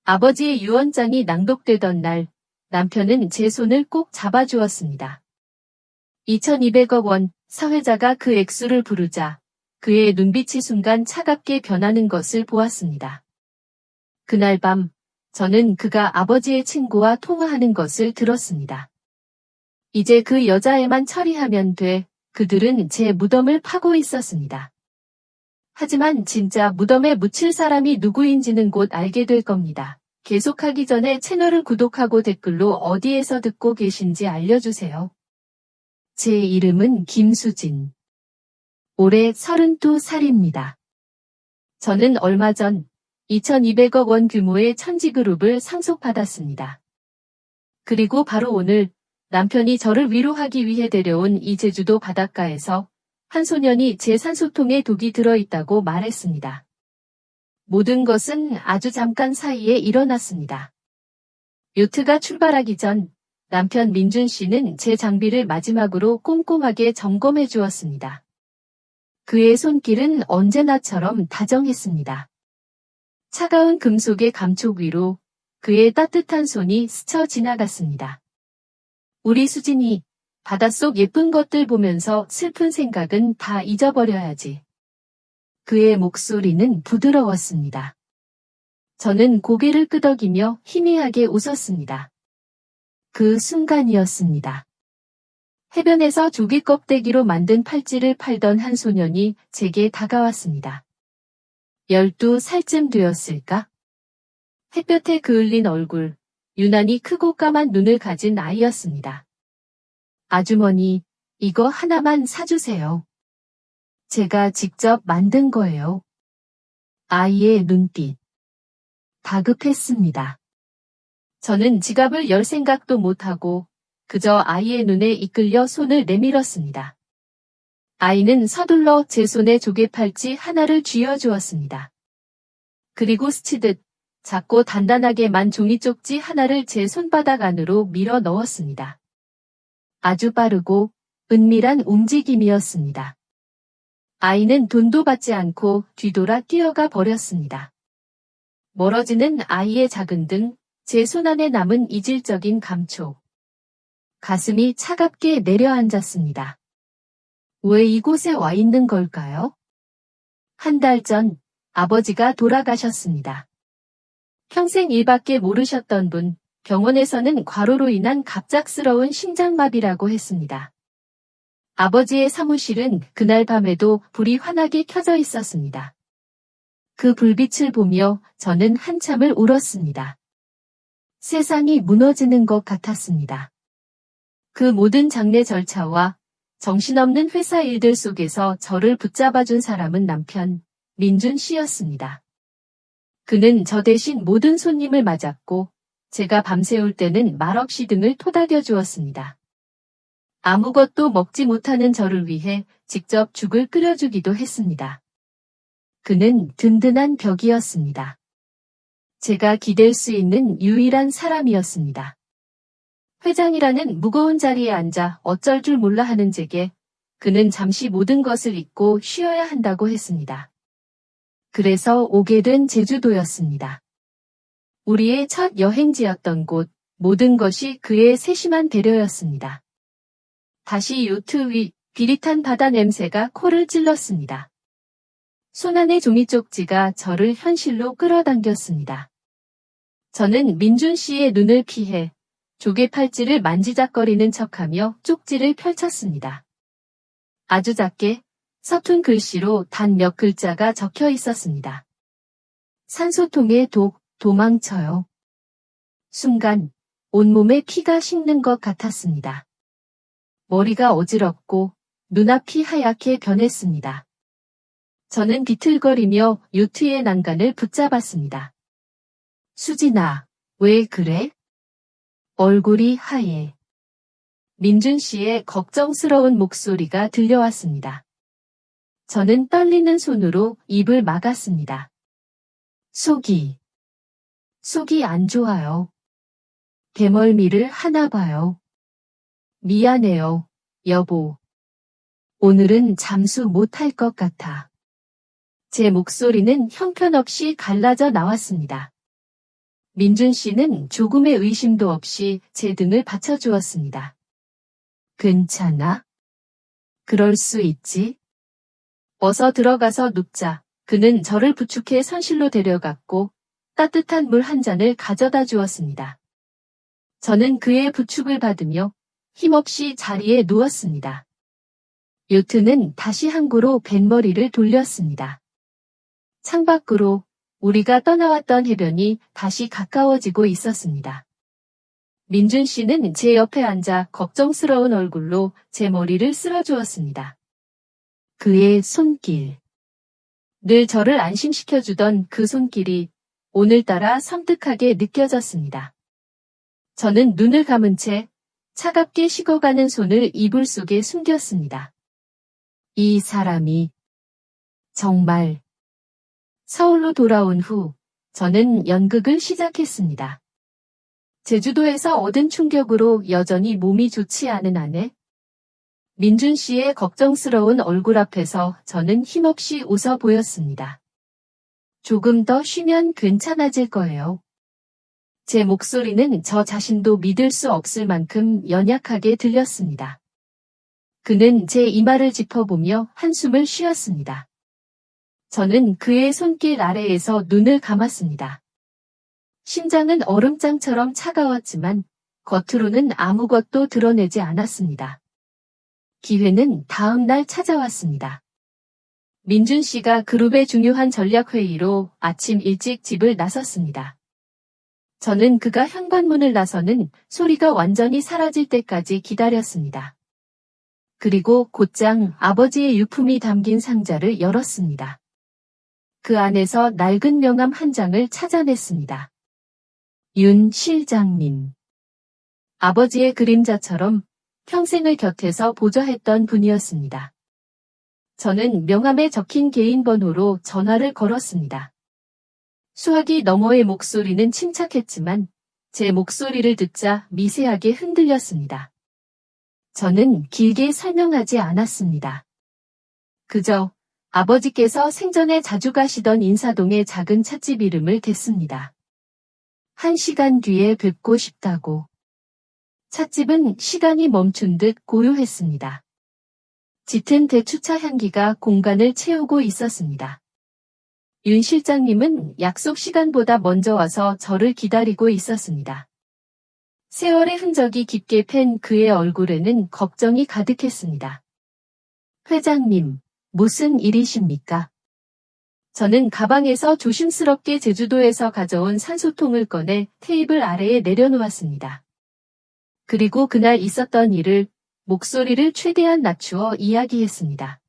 아버지의 유언장이 낭독되던 날, 남편은 제 손을 꼭 잡아주었습니다. 2200억 원, 사회자가 그 액수를 부르자 그의 눈빛이 순간 차갑게 변하는 것을 보았습니다. 그날 밤, 저는 그가 아버지의 친구와 통화하는 것을 들었습니다. 이제 그 여자애만 처리하면 돼. 그들은 제 무덤을 파고 있었습니다. 하지만 진짜 무덤에 묻힐 사람이 누구인지는 곧 알게 될 겁니다. 계속하기 전에 채널을 구독하고 댓글로 어디에서 듣고 계신지 알려주세요. 제 이름은 김수진. 올해 32살입니다. 저는 얼마 전 2200억 원 규모의 천지그룹을 상속받았습니다. 그리고 바로 오늘 남편이 저를 위로하기 위해 데려온 이 제주도 바닷가에서 한 소년이 제 산소통에 독이 들어있다고 말했습니다. 모든 것은 아주 잠깐 사이에 일어났습니다. 요트가 출발하기 전 남편 민준 씨는 제 장비를 마지막으로 꼼꼼하게 점검해 주었습니다. 그의 손길은 언제나처럼 다정했습니다. 차가운 금속의 감촉 위로 그의 따뜻한 손이 스쳐 지나갔습니다. 우리 수진이 바닷속 예쁜 것들 보면서 슬픈 생각은 다 잊어버려야지. 그의 목소리는 부드러웠습니다. 저는 고개를 끄덕이며 희미하게 웃었습니다. 그 순간이었습니다. 해변에서 조개 껍데기로 만든 팔찌를 팔던 한 소년이 제게 다가왔습니다. 12살쯤 되었을까? 햇볕에 그을린 얼굴, 유난히 크고 까만 눈을 가진 아이였습니다. 아주머니, 이거 하나만 사주세요. 제가 직접 만든 거예요. 아이의 눈빛. 다급했습니다. 저는 지갑을 열 생각도 못하고 그저 아이의 눈에 이끌려 손을 내밀었습니다. 아이는 서둘러 제 손에 조개 팔찌 하나를 쥐어주었습니다. 그리고 스치듯 작고 단단하게 만 종이 쪽지 하나를 제 손바닥 안으로 밀어 넣었습니다. 아주 빠르고 은밀한 움직임이었습니다. 아이는 돈도 받지 않고 뒤돌아 뛰어가 버렸습니다. 멀어지는 아이의 작은 등, 제 손안에 남은 이질적인 감촉. 가슴이 차갑게 내려앉았습니다. 왜 이곳에 와 있는 걸까요? 한 달 전 아버지가 돌아가셨습니다. 평생 일밖에 모르셨던 분, 병원에서는 과로로 인한 갑작스러운 심장마비라고 했습니다. 아버지의 사무실은 그날 밤에도 불이 환하게 켜져 있었습니다. 그 불빛을 보며 저는 한참을 울었습니다. 세상이 무너지는 것 같았습니다. 그 모든 장례 절차와 정신없는 회사 일들 속에서 저를 붙잡아준 사람은 남편, 민준 씨였습니다. 그는 저 대신 모든 손님을 맞았고 제가 밤새울 때는 말없이 등을 토닥여 주었습니다. 아무것도 먹지 못하는 저를 위해 직접 죽을 끓여주기도 했습니다. 그는 든든한 벽이었습니다. 제가 기댈 수 있는 유일한 사람이었습니다. 회장이라는 무거운 자리에 앉아 어쩔 줄 몰라 하는 제게 그는 잠시 모든 것을 잊고 쉬어야 한다고 했습니다. 그래서 오게 된 제주도였습니다. 우리의 첫 여행지였던 곳, 모든 것이 그의 세심한 배려였습니다. 다시 요트 위, 비릿한 바다 냄새가 코를 찔렀습니다. 손안의 종이 쪽지가 저를 현실로 끌어당겼습니다. 저는 민준 씨의 눈을 피해 조개 팔찌를 만지작거리는 척하며 쪽지를 펼쳤습니다. 아주 작게 서툰 글씨로 단 몇 글자가 적혀 있었습니다. 산소통의 독, 도망쳐요. 순간 온몸에 피가 식는 것 같았습니다. 머리가 어지럽고 눈앞이 하얗게 변했습니다. 저는 비틀거리며 요트의 난간을 붙잡았습니다. 수진아, 왜 그래? 얼굴이 하얘. 민준 씨의 걱정스러운 목소리가 들려왔습니다. 저는 떨리는 손으로 입을 막았습니다. 속이 안 좋아요. 대멀미를 하나 봐요. 미안해요, 여보. 오늘은 잠수 못할 것 같아. 제 목소리는 형편없이 갈라져 나왔습니다. 민준 씨는 조금의 의심도 없이 제 등을 받쳐주었습니다. 괜찮아? 그럴 수 있지? 어서 들어가서 눕자. 그는 저를 부축해 선실로 데려갔고 따뜻한 물 한 잔을 가져다 주었습니다. 저는 그의 부축을 받으며 힘없이 자리에 누웠습니다. 요트는 다시 항구로 뱃머리를 돌렸습니다. 창밖으로 우리가 떠나왔던 해변이 다시 가까워지고 있었습니다. 민준 씨는 제 옆에 앉아 걱정스러운 얼굴로 제 머리를 쓸어주었습니다. 그의 손길. 늘 저를 안심시켜주던 그 손길이 오늘따라 섬뜩하게 느껴졌습니다. 저는 눈을 감은 채 차갑게 식어가는 손을 이불 속에 숨겼습니다. 이 사람이 정말 서울로 돌아온 후 저는 연극을 시작했습니다. 제주도에서 얻은 충격으로 여전히 몸이 좋지 않은 아내. 민준 씨의 걱정스러운 얼굴 앞에서 저는 힘없이 웃어 보였습니다. 조금 더 쉬면 괜찮아질 거예요. 제 목소리는 저 자신도 믿을 수 없을 만큼 연약하게 들렸습니다. 그는 제 이마를 짚어보며 한숨을 쉬었습니다. 저는 그의 손길 아래에서 눈을 감았습니다. 심장은 얼음장처럼 차가웠지만 겉으로는 아무것도 드러내지 않았습니다. 기회는 다음 날 찾아왔습니다. 민준 씨가 그룹의 중요한 전략회의로 아침 일찍 집을 나섰습니다. 저는 그가 현관문을 나서는 소리가 완전히 사라질 때까지 기다렸습니다. 그리고 곧장 아버지의 유품이 담긴 상자를 열었습니다. 그 안에서 낡은 명함 한 장을 찾아냈습니다. 윤 실장님. 아버지의 그림자처럼 평생을 곁에서 보좌했던 분이었습니다. 저는 명함에 적힌 개인 번호로 전화를 걸었습니다. 수화기 너머의 목소리는 침착했지만 제 목소리를 듣자 미세하게 흔들렸습니다. 저는 길게 설명하지 않았습니다. 그저 아버지께서 생전에 자주 가시던 인사동의 작은 찻집 이름을 댔습니다. 1시간 뒤에 뵙고 싶다고. 찻집은 시간이 멈춘 듯 고요했습니다. 짙은 대추차 향기가 공간을 채우고 있었습니다. 윤 실장님은 약속 시간보다 먼저 와서 저를 기다리고 있었습니다. 세월의 흔적이 깊게 팬 그의 얼굴에는 걱정이 가득했습니다. 회장님, 무슨 일이십니까? 저는 가방에서 조심스럽게 제주도에서 가져온 산소통을 꺼내 테이블 아래에 내려놓았습니다. 그리고 그날 있었던 일을 목소리를 최대한 낮추어 이야기했습니다.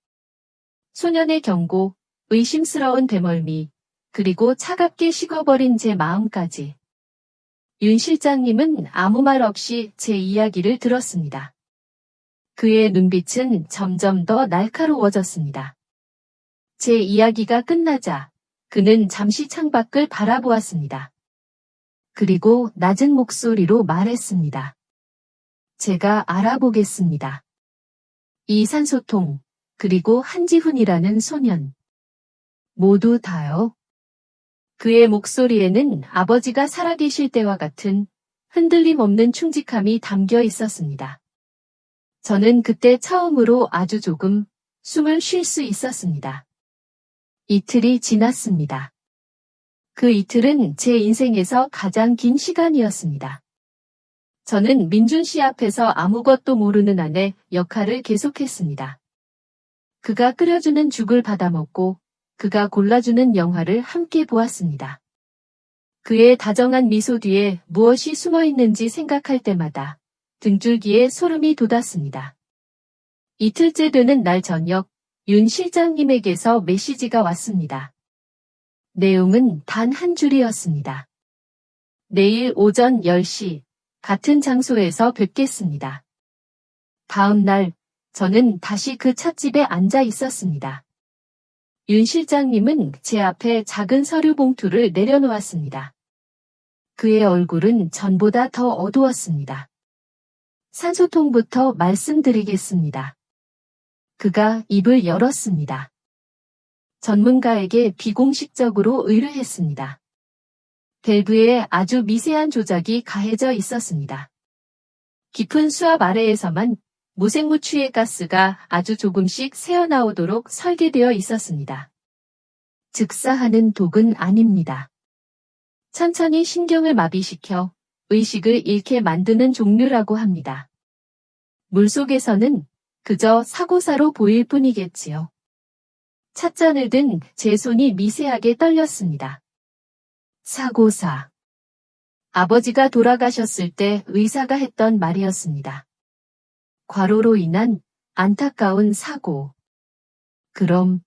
소년의 경고, 의심스러운 되멀미, 그리고 차갑게 식어버린 제 마음까지. 윤 실장님은 아무 말 없이 제 이야기를 들었습니다. 그의 눈빛은 점점 더 날카로워졌습니다. 제 이야기가 끝나자 그는 잠시 창밖을 바라보았습니다. 그리고 낮은 목소리로 말했습니다. 제가 알아보겠습니다. 이 산소통, 그리고 한지훈이라는 소년. 모두 다요. 그의 목소리에는 아버지가 살아계실 때와 같은 흔들림 없는 충직함이 담겨 있었습니다. 저는 그때 처음으로 아주 조금 숨을 쉴 수 있었습니다. 이틀이 지났습니다. 그 이틀은 제 인생에서 가장 긴 시간이었습니다. 저는 민준 씨 앞에서 아무것도 모르는 아내 역할을 계속했습니다. 그가 끓여주는 죽을 받아먹고 그가 골라주는 영화를 함께 보았습니다. 그의 다정한 미소 뒤에 무엇이 숨어 있는지 생각할 때마다 등줄기에 소름이 돋았습니다. 이틀째 되는 날 저녁, 윤 실장님에게서 메시지가 왔습니다. 내용은 단 한 줄이었습니다. 내일 오전 10시, 같은 장소에서 뵙겠습니다. 다음 날, 저는 다시 그 찻집에 앉아 있었습니다. 윤 실장님은 제 앞에 작은 서류 봉투를 내려놓았습니다. 그의 얼굴은 전보다 더 어두웠습니다. 산소통부터 말씀드리겠습니다. 그가 입을 열었습니다. 전문가에게 비공식적으로 의뢰했습니다. 밸브에 아주 미세한 조작이 가해져 있었습니다. 깊은 수압 아래에서만 무생무취의 가스가 아주 조금씩 새어나오도록 설계되어 있었습니다. 즉사하는 독은 아닙니다. 천천히 신경을 마비시켜 의식을 잃게 만드는 종류라고 합니다. 물속에서는 그저 사고사로 보일 뿐이겠지요. 찻잔을 든 제 손이 미세하게 떨렸습니다. 사고사. 아버지가 돌아가셨을 때 의사가 했던 말이었습니다. 과로로 인한 안타까운 사고. 그럼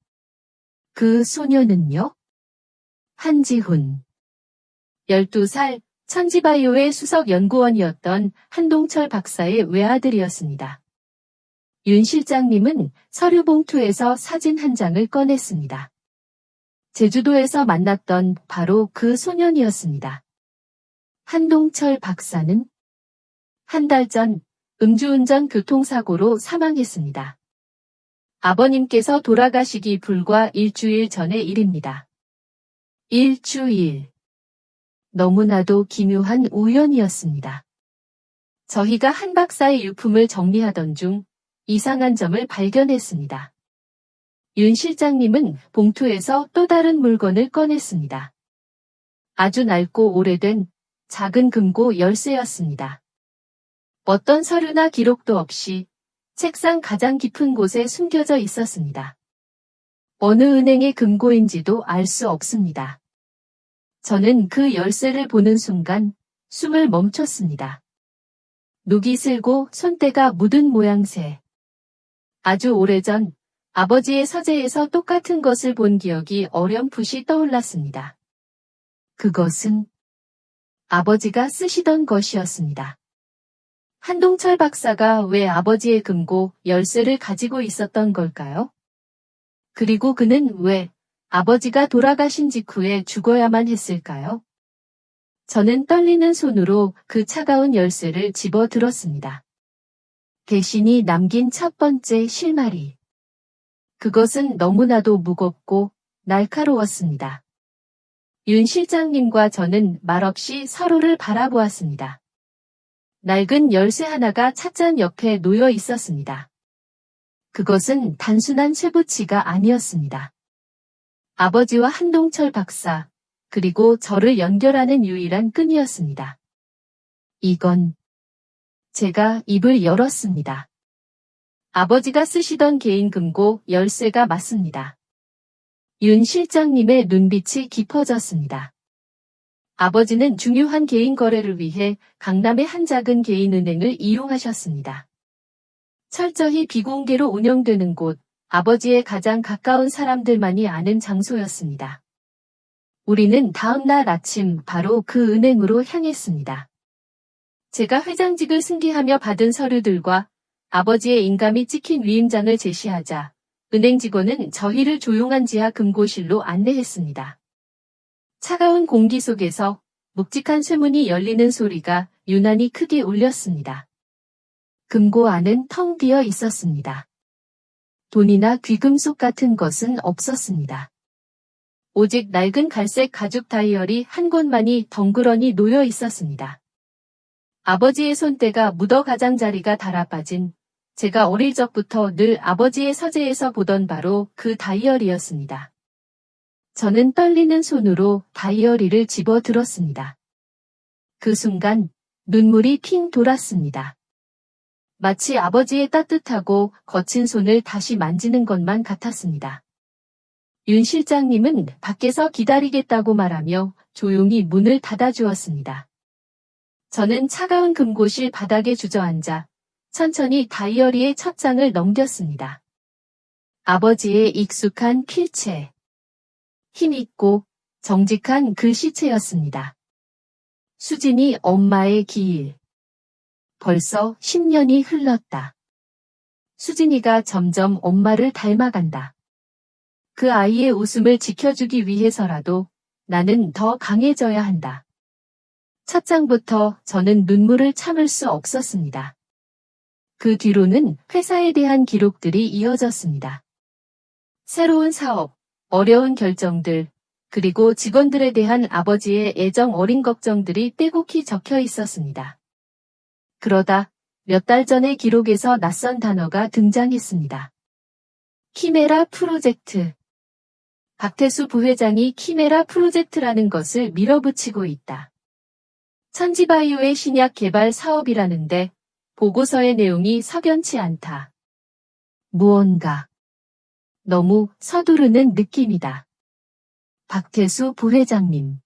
그 소녀는요? 한지훈. 12살 천지바이오의 수석 연구원이었던 한동철 박사의 외아들이었습니다. 윤 실장님은 서류 봉투에서 사진 한 장을 꺼냈습니다. 제주도에서 만났던 바로 그 소년이었습니다. 한동철 박사는 한 달 전 음주운전 교통사고로 사망했습니다. 아버님께서 돌아가시기 불과 일주일 전의 일입니다. 일주일. 너무나도 기묘한 우연이었습니다. 저희가 한 박사의 유품을 정리하던 중 이상한 점을 발견했습니다. 윤 실장님은 봉투에서 또 다른 물건을 꺼냈습니다. 아주 낡고 오래된 작은 금고 열쇠였습니다. 어떤 서류나 기록도 없이 책상 가장 깊은 곳에 숨겨져 있었습니다. 어느 은행의 금고인지도 알 수 없습니다. 저는 그 열쇠를 보는 순간 숨을 멈췄습니다. 녹이 슬고 손때가 묻은 모양새. 아주 오래전 아버지의 서재에서 똑같은 것을 본 기억이 어렴풋이 떠올랐습니다. 그것은 아버지가 쓰시던 것이었습니다. 한동철 박사가 왜 아버지의 금고 열쇠를 가지고 있었던 걸까요? 그리고 그는 왜 아버지가 돌아가신 직후에 죽어야만 했을까요? 저는 떨리는 손으로 그 차가운 열쇠를 집어 들었습니다. 대신이 남긴 첫 번째 실마리. 그것은 너무나도 무겁고 날카로웠습니다. 윤 실장님과 저는 말없이 서로를 바라보았습니다. 낡은 열쇠 하나가 찻잔 옆에 놓여 있었습니다. 그것은 단순한 쇠붙이가 아니었습니다. 아버지와 한동철 박사, 그리고 저를 연결하는 유일한 끈이었습니다. 이건 제가 입을 열었습니다. 아버지가 쓰시던 개인 금고 열쇠가 맞습니다. 윤 실장님의 눈빛이 깊어졌습니다. 아버지는 중요한 개인 거래를 위해 강남의 한 작은 개인 은행을 이용하셨습니다. 철저히 비공개로 운영되는 곳, 아버지의 가장 가까운 사람들만이 아는 장소였습니다. 우리는 다음 날 아침 바로 그 은행으로 향했습니다. 제가 회장직을 승계하며 받은 서류들과 아버지의 인감이 찍힌 위임장을 제시하자 은행 직원은 저희를 조용한 지하 금고실로 안내했습니다. 차가운 공기 속에서 묵직한 쇠문이 열리는 소리가 유난히 크게 울렸습니다. 금고 안은 텅 비어 있었습니다. 돈이나 귀금속 같은 것은 없었습니다. 오직 낡은 갈색 가죽 다이어리 한 권만이 덩그러니 놓여 있었습니다. 아버지의 손때가 묻어 가장자리가 달아빠진 제가 어릴 적부터 늘 아버지의 서재에서 보던 바로 그 다이어리였습니다. 저는 떨리는 손으로 다이어리를 집어 들었습니다. 그 순간 눈물이 핑 돌았습니다. 마치 아버지의 따뜻하고 거친 손을 다시 만지는 것만 같았습니다. 윤 실장님은 밖에서 기다리겠다고 말하며 조용히 문을 닫아주었습니다. 저는 차가운 금고실 바닥에 주저앉아 천천히 다이어리의 첫 장을 넘겼습니다. 아버지의 익숙한 필체. 힘있고 정직한 글씨체였습니다. 수진이 엄마의 기일. 벌써 10년이 흘렀다. 수진이가 점점 엄마를 닮아간다. 그 아이의 웃음을 지켜주기 위해서라도 나는 더 강해져야 한다. 첫 장부터 저는 눈물을 참을 수 없었습니다. 그 뒤로는 회사에 대한 기록들이 이어졌습니다. 새로운 사업, 어려운 결정들, 그리고 직원들에 대한 아버지의 애정 어린 걱정들이 빼곡히 적혀 있었습니다. 그러다 몇 달 전의 기록에서 낯선 단어가 등장했습니다. 키메라 프로젝트. 박태수 부회장이 키메라 프로젝트라는 것을 밀어붙이고 있다. 천지바이오의 신약 개발 사업이라는데 보고서의 내용이 석연치 않다. 무언가 너무 서두르는 느낌이다. 박태수 부회장님.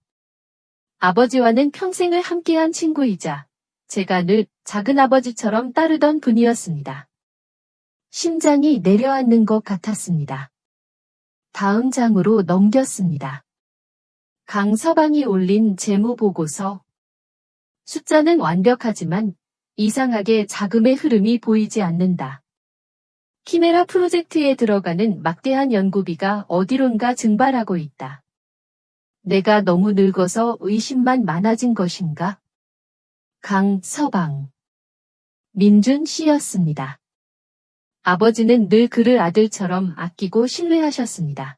아버지와는 평생을 함께한 친구이자 제가 늘 작은아버지처럼 따르던 분이었습니다. 심장이 내려앉는 것 같았습니다. 다음 장으로 넘겼습니다. 강서방이 올린 재무보고서. 숫자는 완벽하지만 이상하게 자금의 흐름이 보이지 않는다. 키메라 프로젝트에 들어가는 막대한 연구비가 어디론가 증발하고 있다. 내가 너무 늙어서 의심만 많아진 것인가? 강서방. 민준 씨였습니다. 아버지는 늘 그를 아들처럼 아끼고 신뢰하셨습니다.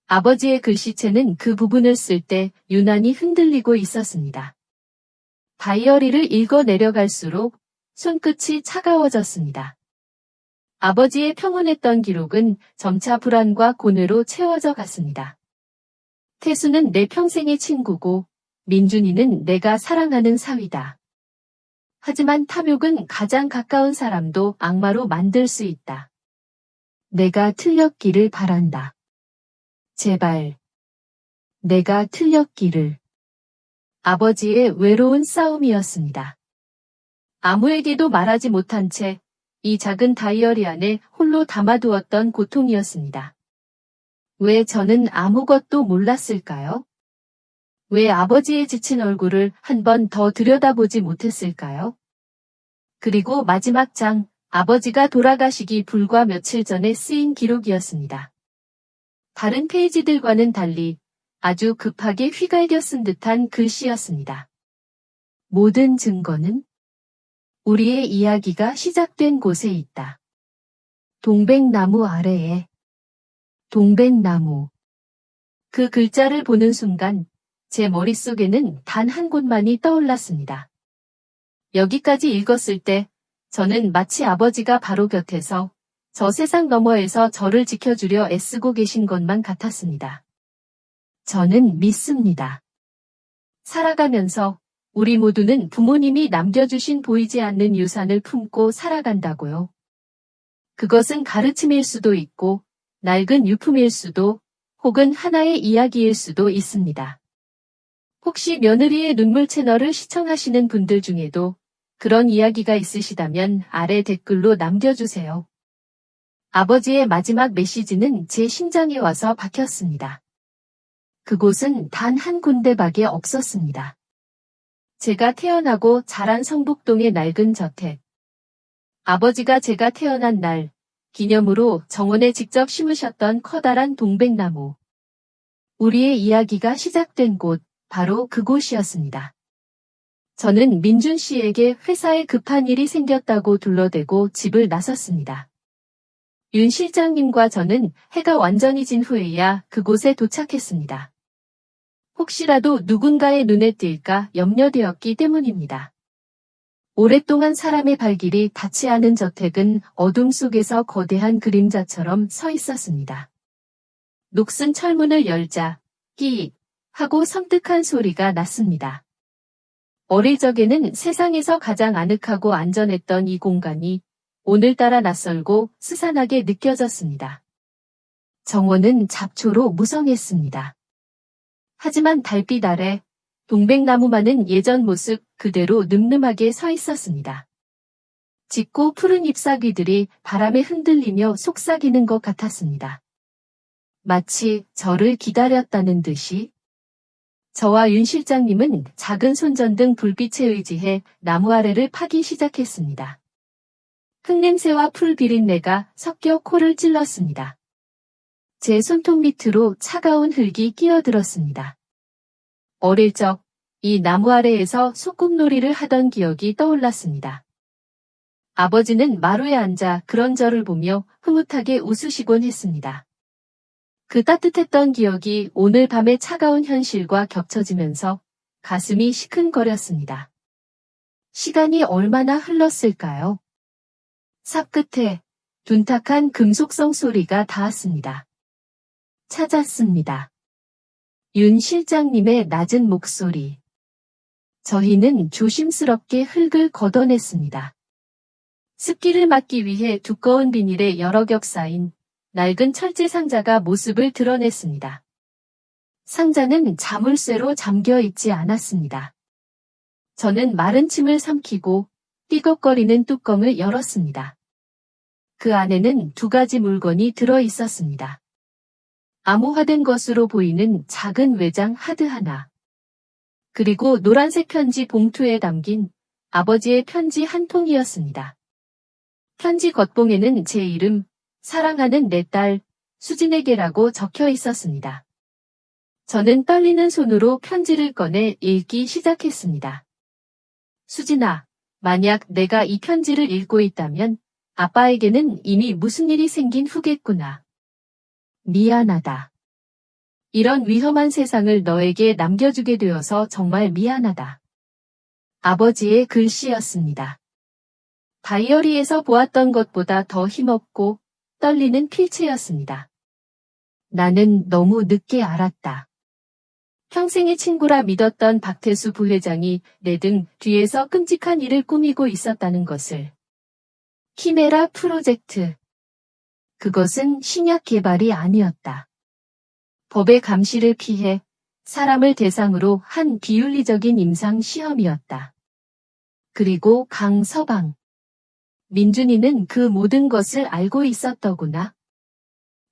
아버지의 글씨체는 그 부분을 쓸 때 유난히 흔들리고 있었습니다. 다이어리를 읽어 내려갈수록 손끝이 차가워졌습니다. 아버지의 평온했던 기록은 점차 불안과 고뇌로 채워져 갔습니다. 태수는 내 평생의 친구고 민준이는 내가 사랑하는 사위다. 하지만 탐욕은 가장 가까운 사람도 악마로 만들 수 있다. 내가 틀렸기를 바란다. 제발. 내가 틀렸기를. 아버지의 외로운 싸움이었습니다. 아무에게도 말하지 못한 채 이 작은 다이어리 안에 홀로 담아두었던 고통이었습니다. 왜 저는 아무것도 몰랐을까요? 왜 아버지의 지친 얼굴을 한 번 더 들여다보지 못했을까요? 그리고 마지막 장, 아버지가 돌아가시기 불과 며칠 전에 쓰인 기록이었습니다. 다른 페이지들과는 달리 아주 급하게 휘갈겨 쓴 듯한 글씨였습니다. 모든 증거는 우리의 이야기가 시작된 곳에 있다. 동백나무 아래에. 동백나무. 그 글자를 보는 순간 제 머릿속에는 단 한 곳만이 떠올랐습니다. 여기까지 읽었을 때 저는 마치 아버지가 바로 곁에서 저 세상 너머에서 저를 지켜주려 애쓰고 계신 것만 같았습니다. 저는 믿습니다. 살아가면서 우리 모두는 부모님이 남겨주신 보이지 않는 유산을 품고 살아간다고요. 그것은 가르침일 수도 있고 낡은 유품일 수도 혹은 하나의 이야기일 수도 있습니다. 혹시 며느리의 눈물 채널을 시청하시는 분들 중에도 그런 이야기가 있으시다면 아래 댓글로 남겨주세요. 아버지의 마지막 메시지는 제 심장에 와서 박혔습니다. 그곳은 단 한 군데밖에 없었습니다. 제가 태어나고 자란 성북동의 낡은 저택. 아버지가 제가 태어난 날 기념으로 정원에 직접 심으셨던 커다란 동백나무. 우리의 이야기가 시작된 곳, 바로 그곳이었습니다. 저는 민준 씨에게 회사에 급한 일이 생겼다고 둘러대고 집을 나섰습니다. 윤 실장님과 저는 해가 완전히 진 후에야 그곳에 도착했습니다. 혹시라도 누군가의 눈에 띌까 염려되었기 때문입니다. 오랫동안 사람의 발길이 닿지 않은 저택은 어둠 속에서 거대한 그림자처럼 서 있었습니다. 녹슨 철문을 열자 끼익 하고 섬뜩한 소리가 났습니다. 어릴 적에는 세상에서 가장 아늑하고 안전했던 이 공간이 오늘따라 낯설고 스산하게 느껴졌습니다. 정원은 잡초로 무성했습니다. 하지만 달빛 아래 동백나무만은 예전 모습 그대로 늠름하게 서 있었습니다. 짙고 푸른 잎사귀들이 바람에 흔들리며 속삭이는 것 같았습니다. 마치 저를 기다렸다는 듯이. 저와 윤 실장님은 작은 손전등 불빛에 의지해 나무 아래를 파기 시작했습니다. 흙냄새와 풀 비린내가 섞여 코를 찔렀습니다. 제 손톱 밑으로 차가운 흙이 끼어들었습니다. 어릴 적 이 나무 아래에서 소꿉놀이를 하던 기억이 떠올랐습니다. 아버지는 마루에 앉아 그런 저를 보며 흐뭇하게 웃으시곤 했습니다. 그 따뜻했던 기억이 오늘 밤의 차가운 현실과 겹쳐지면서 가슴이 시큰거렸습니다. 시간이 얼마나 흘렀을까요? 삽 끝에 둔탁한 금속성 소리가 닿았습니다. 찾았습니다. 윤 실장님의 낮은 목소리. 저희는 조심스럽게 흙을 걷어냈습니다. 습기를 막기 위해 두꺼운 비닐에 여러 겹 쌓인 낡은 철제 상자가 모습을 드러냈습니다. 상자는 자물쇠로 잠겨 있지 않았습니다. 저는 마른 침을 삼키고 삐걱거리는 뚜껑을 열었습니다. 그 안에는 2가지 물건이 들어 있었습니다. 암호화된 것으로 보이는 작은 외장 하드 하나, 그리고 노란색 편지 봉투에 담긴 아버지의 편지 한 통이었습니다. 편지 겉봉에는 제 이름, 사랑하는 내 딸, 수진에게라고 적혀 있었습니다. 저는 떨리는 손으로 편지를 꺼내 읽기 시작했습니다. 수진아, 만약 내가 이 편지를 읽고 있다면 아빠에게는 이미 무슨 일이 생긴 후겠구나. 미안하다. 이런 위험한 세상을 너에게 남겨주게 되어서 정말 미안하다. 아버지의 글씨였습니다. 다이어리에서 보았던 것보다 더 힘없고 떨리는 필체였습니다. 나는 너무 늦게 알았다. 평생의 친구라 믿었던 박태수 부회장이 내 등 뒤에서 끔찍한 일을 꾸미고 있었다는 것을. 키메라 프로젝트. 그것은 신약 개발이 아니었다. 법의 감시를 피해 사람을 대상으로 한 비윤리적인 임상 시험이었다. 그리고 강서방. 민준이는 그 모든 것을 알고 있었더구나.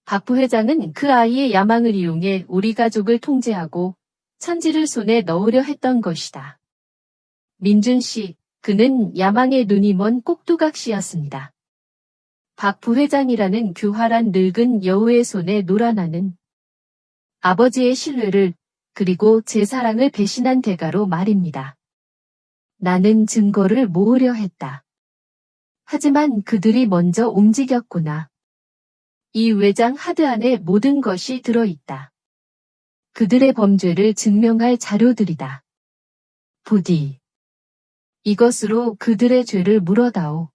박 부회장은 그 아이의 야망을 이용해 우리 가족을 통제하고 천지를 손에 넣으려 했던 것이다. 민준 씨, 그는 야망의 눈이 먼 꼭두각시였습니다. 박 부회장이라는 교활한 늙은 여우의 손에 놀아나는 아버지의 신뢰를 그리고 제 사랑을 배신한 대가로 말입니다. 나는 증거를 모으려 했다. 하지만 그들이 먼저 움직였구나. 이 외장 하드 안에 모든 것이 들어있다. 그들의 범죄를 증명할 자료들이다. 부디. 이것으로 그들의 죄를 물어다오.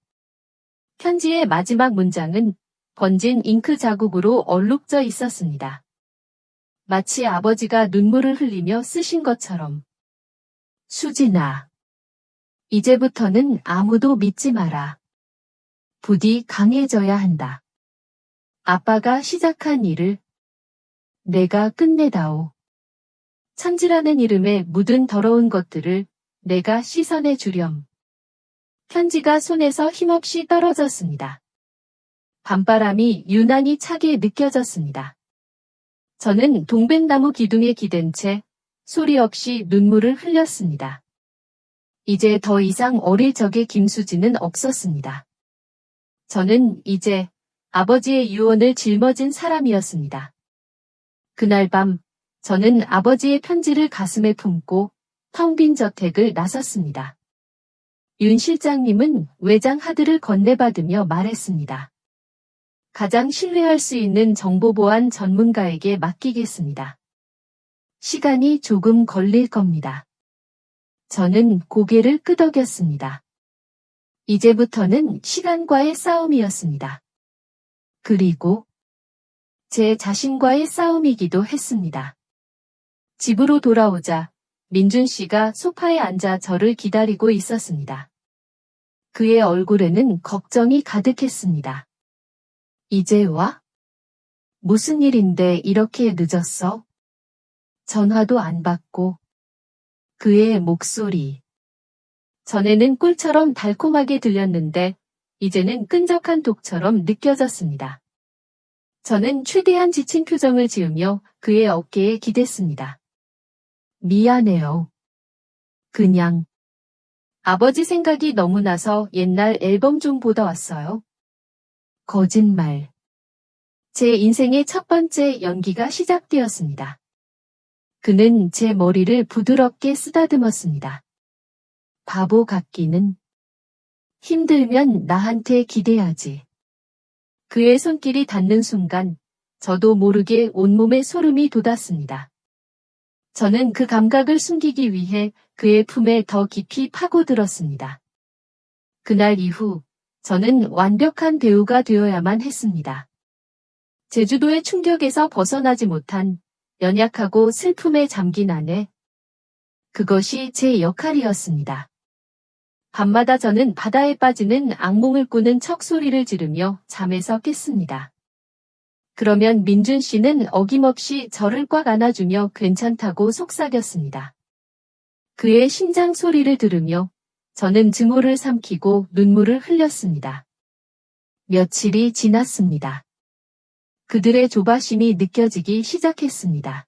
편지의 마지막 문장은 번진 잉크 자국으로 얼룩져 있었습니다. 마치 아버지가 눈물을 흘리며 쓰신 것처럼. 수진아. 이제부터는 아무도 믿지 마라. 부디 강해져야 한다. 아빠가 시작한 일을 내가 끝내다오. 천지라는 이름에 묻은 더러운 것들을 내가 씻어내 주렴. 편지가 손에서 힘없이 떨어졌습니다. 밤바람이 유난히 차게 느껴졌습니다. 저는 동백나무 기둥에 기댄 채 소리 없이 눈물을 흘렸습니다. 이제 더 이상 어릴 적의 김수진은 없었습니다. 저는 이제 아버지의 유언을 짊어진 사람이었습니다. 그날 밤 저는 아버지의 편지를 가슴에 품고 텅 빈 저택을 나섰습니다. 윤 실장님은 외장 하드를 건네받으며 말했습니다. 가장 신뢰할 수 있는 정보보안 전문가에게 맡기겠습니다. 시간이 조금 걸릴 겁니다. 저는 고개를 끄덕였습니다. 이제부터는 시간과의 싸움이었습니다. 그리고 제 자신과의 싸움이기도 했습니다. 집으로 돌아오자 민준 씨가 소파에 앉아 저를 기다리고 있었습니다. 그의 얼굴에는 걱정이 가득했습니다. 이제 와? 무슨 일인데 이렇게 늦었어? 전화도 안 받고. 그의 목소리. 전에는 꿀처럼 달콤하게 들렸는데 이제는 끈적한 독처럼 느껴졌습니다. 저는 최대한 지친 표정을 지으며 그의 어깨에 기댔습니다. 미안해요. 그냥 아버지 생각이 너무 나서 옛날 앨범 좀 보다 왔어요. 거짓말. 제 인생의 첫 번째 연기가 시작되었습니다. 그는 제 머리를 부드럽게 쓰다듬었습니다. 바보 같기는. 힘들면 나한테 기대하지. 그의 손길이 닿는 순간 저도 모르게 온몸에 소름이 돋았습니다. 저는 그 감각을 숨기기 위해 그의 품에 더 깊이 파고들었습니다. 그날 이후 저는 완벽한 배우가 되어야만 했습니다. 제주도의 충격에서 벗어나지 못한 연약하고 슬픔에 잠긴 아내. 그것이 제 역할이었습니다. 밤마다 저는 바다에 빠지는 악몽을 꾸는 척 소리를 지르며 잠에서 깼습니다. 그러면 민준 씨는 어김없이 저를 꽉 안아주며 괜찮다고 속삭였습니다. 그의 심장 소리를 들으며 저는 증오를 삼키고 눈물을 흘렸습니다. 며칠이 지났습니다. 그들의 조바심이 느껴지기 시작했습니다.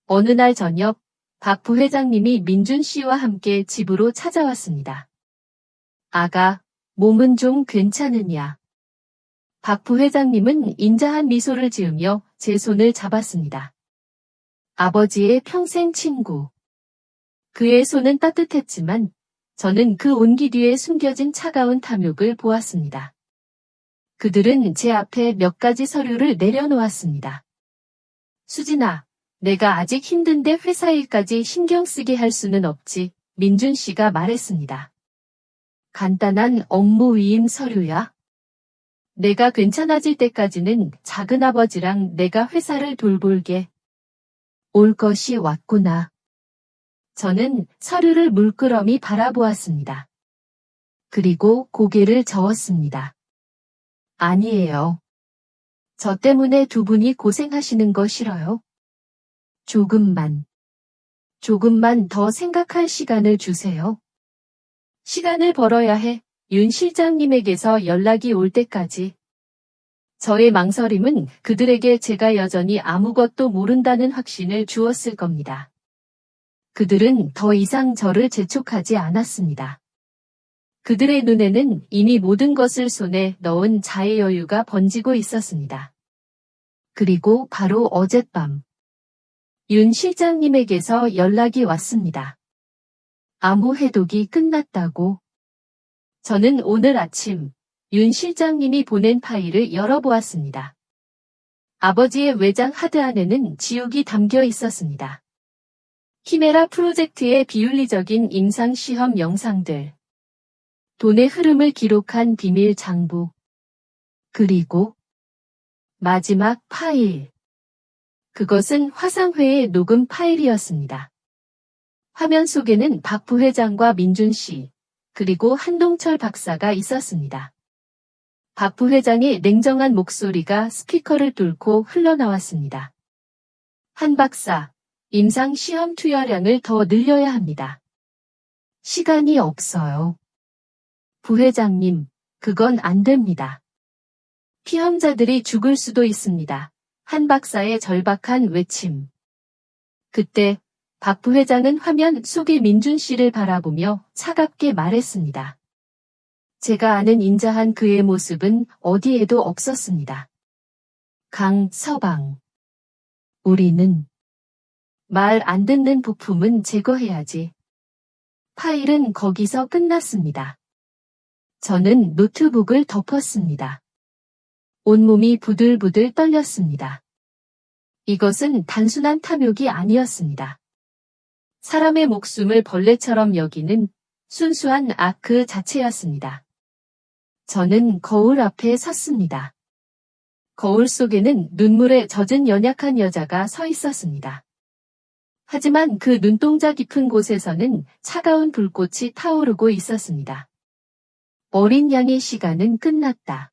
어느 날 저녁, 박 부회장님이 민준 씨와 함께 집으로 찾아왔습니다. 아가, 몸은 좀 괜찮으냐? 박 부회장님은 인자한 미소를 지으며 제 손을 잡았습니다. 아버지의 평생 친구. 그의 손은 따뜻했지만 저는 그 온기 뒤에 숨겨진 차가운 탐욕을 보았습니다. 그들은 제 앞에 몇 가지 서류를 내려놓았습니다. 수진아, 내가 아직 힘든데 회사 일까지 신경 쓰게 할 수는 없지, 민준 씨가 말했습니다. 간단한 업무 위임 서류야. 내가 괜찮아질 때까지는 작은아버지랑 내가 회사를 돌볼게. 올 것이 왔구나. 저는 서류를 물끄러미 바라보았습니다. 그리고 고개를 저었습니다. 아니에요. 저 때문에 두 분이 고생하시는 거 싫어요? 조금만 더 생각할 시간을 주세요. 시간을 벌어야 해. 윤 실장님에게서 연락이 올 때까지. 저의 망설임은 그들에게 제가 여전히 아무것도 모른다는 확신을 주었을 겁니다. 그들은 더 이상 저를 재촉하지 않았습니다. 그들의 눈에는 이미 모든 것을 손에 넣은 자의 여유가 번지고 있었습니다. 그리고 바로 어젯밤, 윤 실장님에게서 연락이 왔습니다. 암호 해독이 끝났다고. 저는 오늘 아침 윤 실장님이 보낸 파일을 열어보았습니다. 아버지의 외장 하드 안에는 지옥이 담겨 있었습니다. 키메라 프로젝트의 비윤리적인 임상시험 영상들, 돈의 흐름을 기록한 비밀 장부, 그리고 마지막 파일. 그것은 화상회의 녹음 파일이었습니다. 화면 속에는 박 부회장과 민준 씨, 그리고 한동철 박사가 있었습니다. 박 부회장의 냉정한 목소리가 스피커를 뚫고 흘러나왔습니다. 한 박사, 임상 시험 투여량을 더 늘려야 합니다. 시간이 없어요. 부회장님, 그건 안 됩니다. 피험자들이 죽을 수도 있습니다. 한 박사의 절박한 외침. 그때 박 부회장은 화면 속의 민준 씨를 바라보며 차갑게 말했습니다. 제가 아는 인자한 그의 모습은 어디에도 없었습니다. 서방. 우리는 말 안 듣는 부품은 제거해야지. 파일은 거기서 끝났습니다. 저는 노트북을 덮었습니다. 온몸이 부들부들 떨렸습니다. 이것은 단순한 탐욕이 아니었습니다. 사람의 목숨을 벌레처럼 여기는 순수한 악 그 자체였습니다. 저는 거울 앞에 섰습니다. 거울 속에는 눈물에 젖은 연약한 여자가 서 있었습니다. 하지만 그 눈동자 깊은 곳에서는 차가운 불꽃이 타오르고 있었습니다. 어린 양의 시간은 끝났다.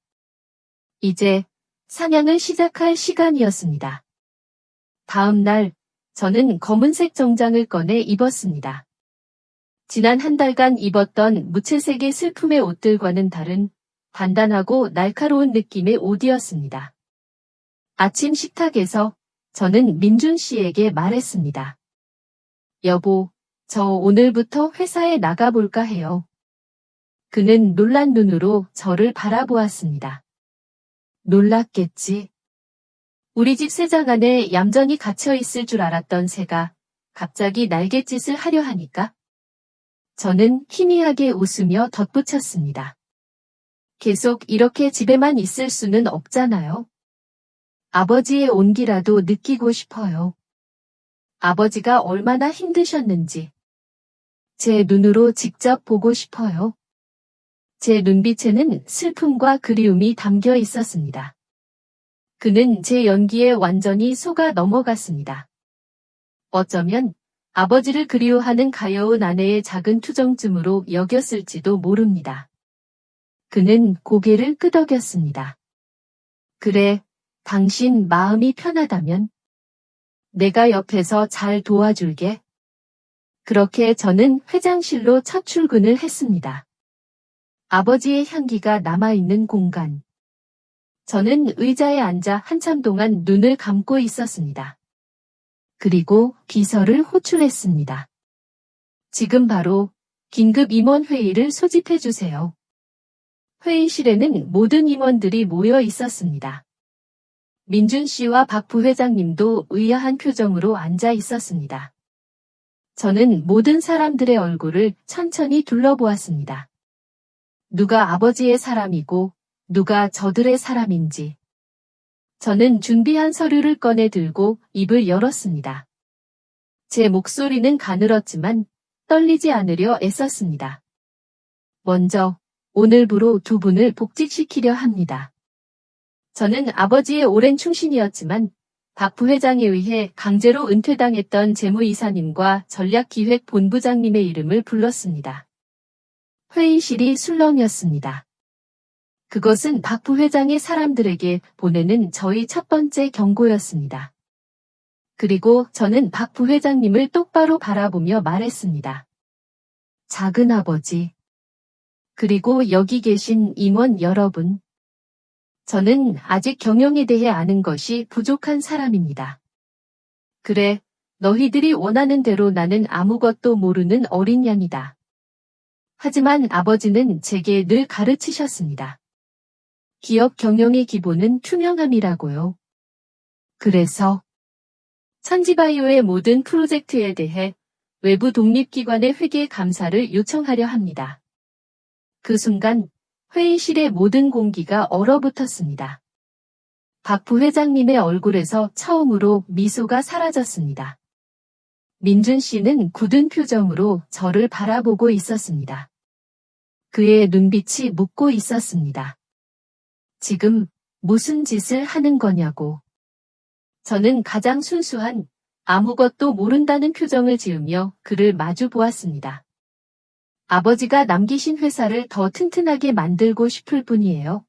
이제 사냥을 시작할 시간이었습니다. 다음 날, 저는 검은색 정장을 꺼내 입었습니다. 지난 한 달간 입었던 무채색의 슬픔의 옷들과는 다른 단단하고 날카로운 느낌의 옷이었습니다. 아침 식탁에서 저는 민준 씨에게 말했습니다. 여보, 저 오늘부터 회사에 나가볼까 해요. 그는 놀란 눈으로 저를 바라보았습니다. 놀랐겠지. 우리 집 새장 안에 얌전히 갇혀 있을 줄 알았던 새가 갑자기 날갯짓을 하려 하니까? 저는 희미하게 웃으며 덧붙였습니다. 계속 이렇게 집에만 있을 수는 없잖아요. 아버지의 온기라도 느끼고 싶어요. 아버지가 얼마나 힘드셨는지 제 눈으로 직접 보고 싶어요. 제 눈빛에는 슬픔과 그리움이 담겨 있었습니다. 그는 제 연기에 완전히 속아 넘어갔습니다. 어쩌면 아버지를 그리워하는 가여운 아내의 작은 투정쯤으로 여겼을지도 모릅니다. 그는 고개를 끄덕였습니다. 그래, 당신 마음이 편하다면 내가 옆에서 잘 도와줄게. 그렇게 저는 회장실로 첫 출근을 했습니다. 아버지의 향기가 남아있는 공간. 저는 의자에 앉아 한참 동안 눈을 감고 있었습니다. 그리고 비서를 호출했습니다. 지금 바로 긴급 임원 회의를 소집해 주세요. 회의실에는 모든 임원들이 모여 있었습니다. 민준 씨와 박 부회장님도 의아한 표정으로 앉아 있었습니다. 저는 모든 사람들의 얼굴을 천천히 둘러보았습니다. 누가 아버지의 사람이고 누가 저들의 사람인지. 저는 준비한 서류를 꺼내 들고 입을 열었습니다. 제 목소리는 가늘었지만 떨리지 않으려 애썼습니다. 먼저 오늘부로 두 분을 복직시키려 합니다. 저는 아버지의 오랜 충신이었지만 박 부회장에 의해 강제로 은퇴당했던 재무이사님과 전략기획본부장님의 이름을 불렀습니다. 회의실이 술렁이었습니다. 그것은 박 부회장의 사람들에게 보내는 저희 첫 번째 경고였습니다. 그리고 저는 박 부회장님을 똑바로 바라보며 말했습니다. 작은아버지. 그리고 여기 계신 임원 여러분. 저는 아직 경영에 대해 아는 것이 부족한 사람입니다. 그래, 너희들이 원하는 대로 나는 아무것도 모르는 어린 양이다. 하지만 아버지는 제게 늘 가르치셨습니다. 기업 경영의 기본은 투명함이라고요. 그래서 천지바이오의 모든 프로젝트에 대해 외부 독립기관의 회계 감사를 요청하려 합니다. 그 순간 회의실의 모든 공기가 얼어붙었습니다. 박 부회장님의 얼굴에서 처음으로 미소가 사라졌습니다. 민준 씨는 굳은 표정으로 저를 바라보고 있었습니다. 그의 눈빛이 묻고 있었습니다. 지금 무슨 짓을 하는 거냐고. 저는 가장 순수한 아무것도 모른다는 표정을 지으며 그를 마주 보았습니다. 아버지가 남기신 회사를 더 튼튼하게 만들고 싶을 뿐이에요.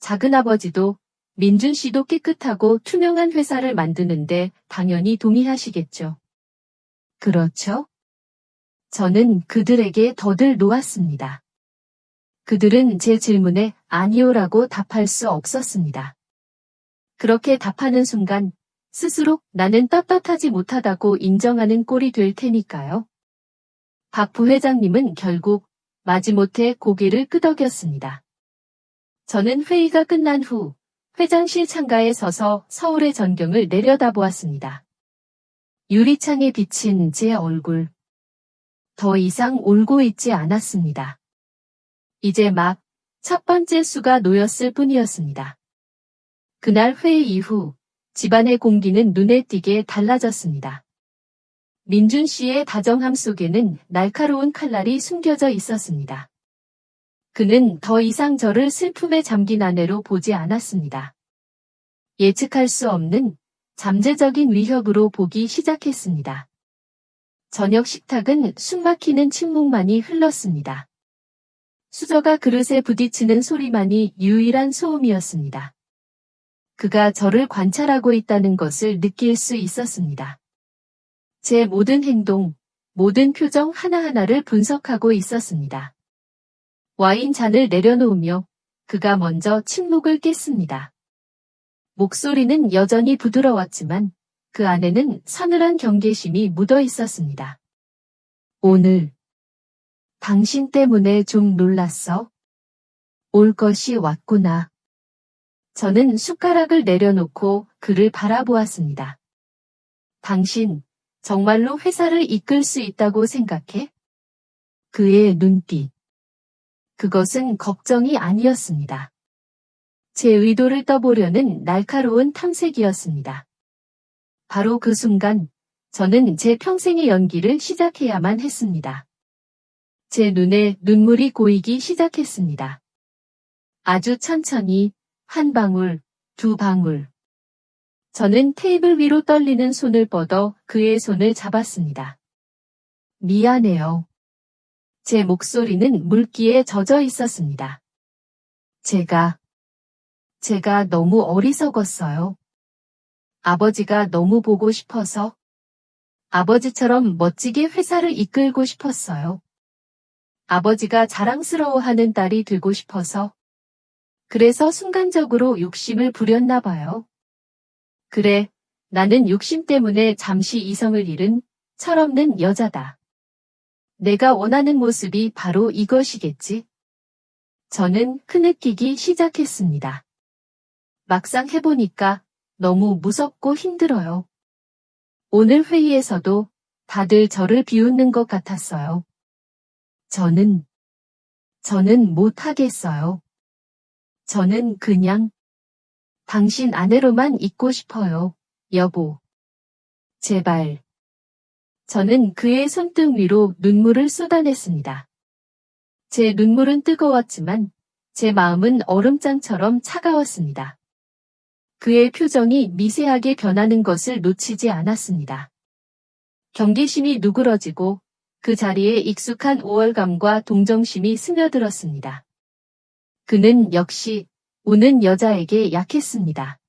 작은아버지도 민준 씨도 깨끗하고 투명한 회사를 만드는데 당연히 동의하시겠죠. 그렇죠? 저는 그들에게 더들 놓았습니다. 그들은 제 질문에 아니오라고 답할 수 없었습니다. 그렇게 답하는 순간 스스로 나는 떳떳하지 못하다고 인정하는 꼴이 될 테니까요. 박 부회장님은 결국 마지못해 고개를 끄덕였습니다. 저는 회의가 끝난 후 회장실 창가에 서서 서울의 전경을 내려다보았습니다. 유리창에 비친 제 얼굴. 더 이상 울고 있지 않았습니다. 이제 막 첫 번째 수가 놓였을 뿐이었습니다. 그날 회의 이후 집안의 공기는 눈에 띄게 달라졌습니다. 민준 씨의 다정함 속에는 날카로운 칼날이 숨겨져 있었습니다. 그는 더 이상 저를 슬픔에 잠긴 아내로 보지 않았습니다. 예측할 수 없는 잠재적인 위협으로 보기 시작했습니다. 저녁 식탁은 숨막히는 침묵만이 흘렀습니다. 수저가 그릇에 부딪히는 소리만이 유일한 소음이었습니다. 그가 저를 관찰하고 있다는 것을 느낄 수 있었습니다. 제 모든 행동, 모든 표정 하나하나를 분석하고 있었습니다. 와인 잔을 내려놓으며 그가 먼저 침묵을 깼습니다. 목소리는 여전히 부드러웠지만 그 안에는 서늘한 경계심이 묻어 있었습니다. 오늘 당신 때문에 좀 놀랐어? 올 것이 왔구나. 저는 숟가락을 내려놓고 그를 바라보았습니다. 당신 정말로 회사를 이끌 수 있다고 생각해? 그의 눈빛. 그것은 걱정이 아니었습니다. 제 의도를 떠보려는 날카로운 탐색이었습니다. 바로 그 순간 저는 제 평생의 연기를 시작해야만 했습니다. 제 눈에 눈물이 고이기 시작했습니다. 아주 천천히 한 방울, 두 방울. 저는 테이블 위로 떨리는 손을 뻗어 그의 손을 잡았습니다. 미안해요. 제 목소리는 물기에 젖어 있었습니다. 제가 너무 어리석었어요. 아버지가 너무 보고 싶어서 아버지처럼 멋지게 회사를 이끌고 싶었어요. 아버지가 자랑스러워하는 딸이 되고 싶어서 그래서 순간적으로 욕심을 부렸나 봐요. 그래, 나는 욕심 때문에 잠시 이성을 잃은 철없는 여자다. 내가 원하는 모습이 바로 이것이겠지. 저는 흐느끼기 시작했습니다. 막상 해보니까 너무 무섭고 힘들어요. 오늘 회의에서도 다들 저를 비웃는 것 같았어요. 저는 못하겠어요. 저는 그냥 당신 아내로만 있고 싶어요, 여보. 제발. 저는 그의 손등 위로 눈물을 쏟아냈습니다. 제 눈물은 뜨거웠지만 제 마음은 얼음장처럼 차가웠습니다. 그의 표정이 미세하게 변하는 것을 놓치지 않았습니다. 경계심이 누그러지고 그 자리에 익숙한 우월감과 동정심이 스며들었습니다. 그는 역시 우는 여자에게 약했습니다.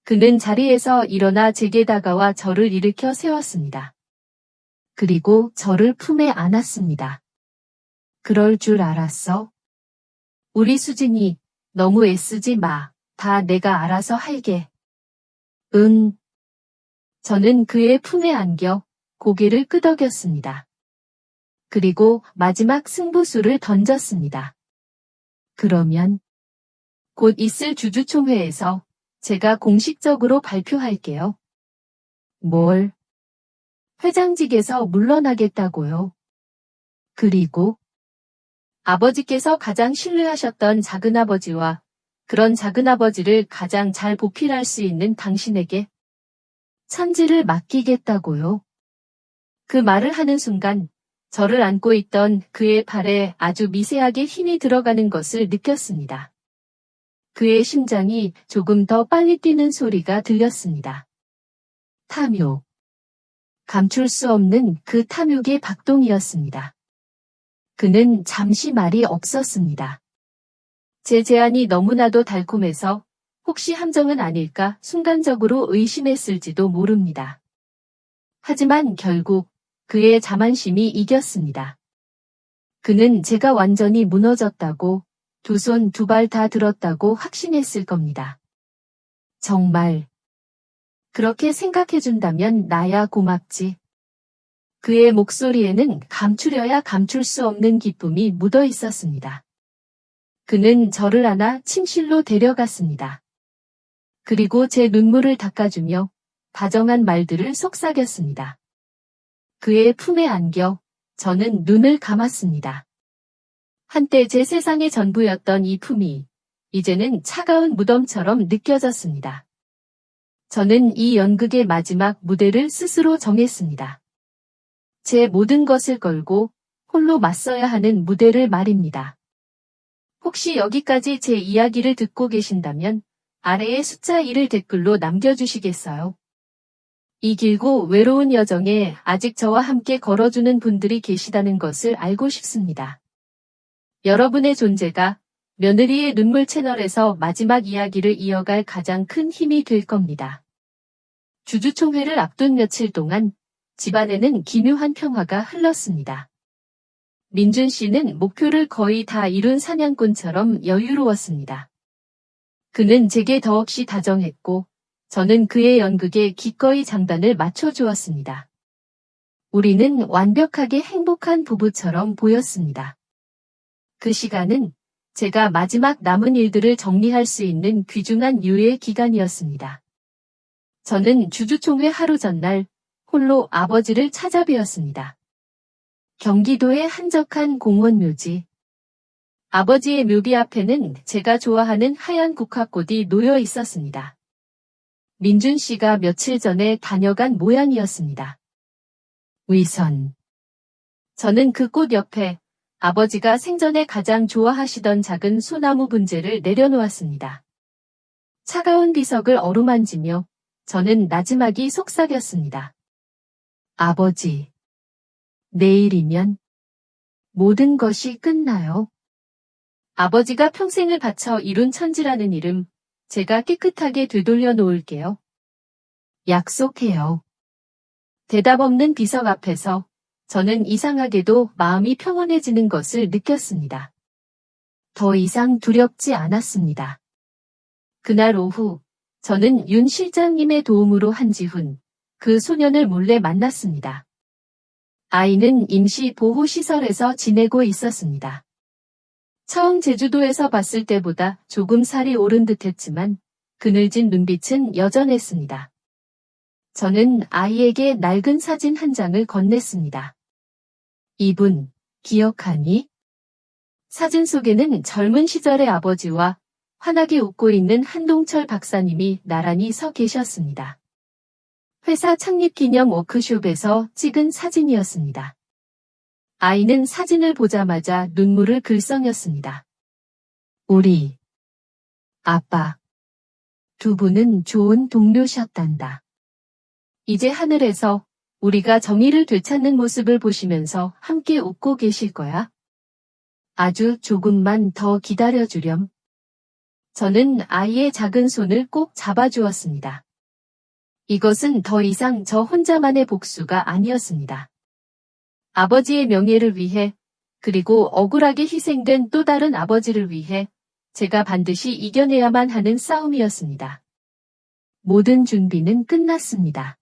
그는 자리에서 일어나 제게 다가와 저를 일으켜 세웠습니다. 그리고 저를 품에 안았습니다. 그럴 줄 알았어? 우리 수진이 너무 애쓰지 마. 다 내가 알아서 할게. 응. 저는 그의 품에 안겨 고개를 끄덕였습니다. 그리고 마지막 승부수를 던졌습니다. 그러면 곧 있을 주주총회에서 제가 공식적으로 발표할게요. 뭘? 회장직에서 물러나겠다고요. 그리고 아버지께서 가장 신뢰하셨던 작은아버지와 그런 작은아버지를 가장 잘 보필할 수 있는 당신에게 천지를 맡기겠다고요. 그 말을 하는 순간 저를 안고 있던 그의 팔에 아주 미세하게 힘이 들어가는 것을 느꼈습니다. 그의 심장이 조금 더 빨리 뛰는 소리가 들렸습니다. 탐욕. 감출 수 없는 그 탐욕의 박동이었습니다. 그는 잠시 말이 없었습니다. 제 제안이 너무나도 달콤해서 혹시 함정은 아닐까 순간적으로 의심했을지도 모릅니다. 하지만 결국 그의 자만심이 이겼습니다. 그는 제가 완전히 무너졌다고 두 손 두 발 다 들었다고 확신했을 겁니다. 정말 그렇게 생각해준다면 나야 고맙지. 그의 목소리에는 감추려야 감출 수 없는 기쁨이 묻어 있었습니다. 그는 저를 안아 침실로 데려갔습니다. 그리고 제 눈물을 닦아주며 다정한 말들을 속삭였습니다. 그의 품에 안겨 저는 눈을 감았습니다. 한때 제 세상의 전부였던 이 품이 이제는 차가운 무덤처럼 느껴졌습니다. 저는 이 연극의 마지막 무대를 스스로 정했습니다. 제 모든 것을 걸고 홀로 맞서야 하는 무대를 말입니다. 혹시 여기까지 제 이야기를 듣고 계신다면 아래에 숫자 1을 댓글로 남겨주시겠어요? 이 길고 외로운 여정에 아직 저와 함께 걸어주는 분들이 계시다는 것을 알고 싶습니다. 여러분의 존재가 며느리의 눈물 채널에서 마지막 이야기를 이어갈 가장 큰 힘이 될 겁니다. 주주총회를 앞둔 며칠 동안 집안에는 기묘한 평화가 흘렀습니다. 민준 씨는 목표를 거의 다 이룬 사냥꾼처럼 여유로웠습니다. 그는 제게 더없이 다정했고 저는 그의 연극에 기꺼이 장단을 맞춰주었습니다. 우리는 완벽하게 행복한 부부처럼 보였습니다. 그 시간은 제가 마지막 남은 일들을 정리할 수 있는 귀중한 유예 기간이었습니다. 저는 주주총회 하루 전날 홀로 아버지를 찾아뵈었습니다. 경기도의 한적한 공원 묘지. 아버지의 묘비 앞에는 제가 좋아하는 하얀 국화꽃이 놓여 있었습니다. 민준 씨가 며칠 전에 다녀간 모양이었습니다. 위선. 저는 그 꽃 옆에 아버지가 생전에 가장 좋아하시던 작은 소나무 분재를 내려놓았습니다. 차가운 비석을 어루만지며 저는 나지막이 속삭였습니다. 아버지, 내일이면 모든 것이 끝나요. 아버지가 평생을 바쳐 이룬 천지라는 이름, 제가 깨끗하게 되돌려 놓을게요. 약속해요. 대답 없는 비석 앞에서 저는 이상하게도 마음이 평온해지는 것을 느꼈습니다. 더 이상 두렵지 않았습니다. 그날 오후, 저는 윤 실장님의 도움으로 한지훈, 그 소년을 몰래 만났습니다. 아이는 임시 보호시설에서 지내고 있었습니다. 처음 제주도에서 봤을 때보다 조금 살이 오른 듯했지만 그늘진 눈빛은 여전했습니다. 저는 아이에게 낡은 사진 한 장을 건넸습니다. 이분, 기억하니? 사진 속에는 젊은 시절의 아버지와 환하게 웃고 있는 한동철 박사님이 나란히 서 계셨습니다. 회사 창립 기념 워크숍에서 찍은 사진이었습니다. 아이는 사진을 보자마자 눈물을 글썽였습니다. 우리 아빠 두 분은 좋은 동료셨단다. 이제 하늘에서 우리가 정의를 되찾는 모습을 보시면서 함께 웃고 계실 거야. 아주 조금만 더 기다려주렴. 저는 아이의 작은 손을 꼭 잡아주었습니다. 이것은 더 이상 저 혼자만의 복수가 아니었습니다. 아버지의 명예를 위해, 그리고 억울하게 희생된 또 다른 아버지를 위해 제가 반드시 이겨내야만 하는 싸움이었습니다. 모든 준비는 끝났습니다.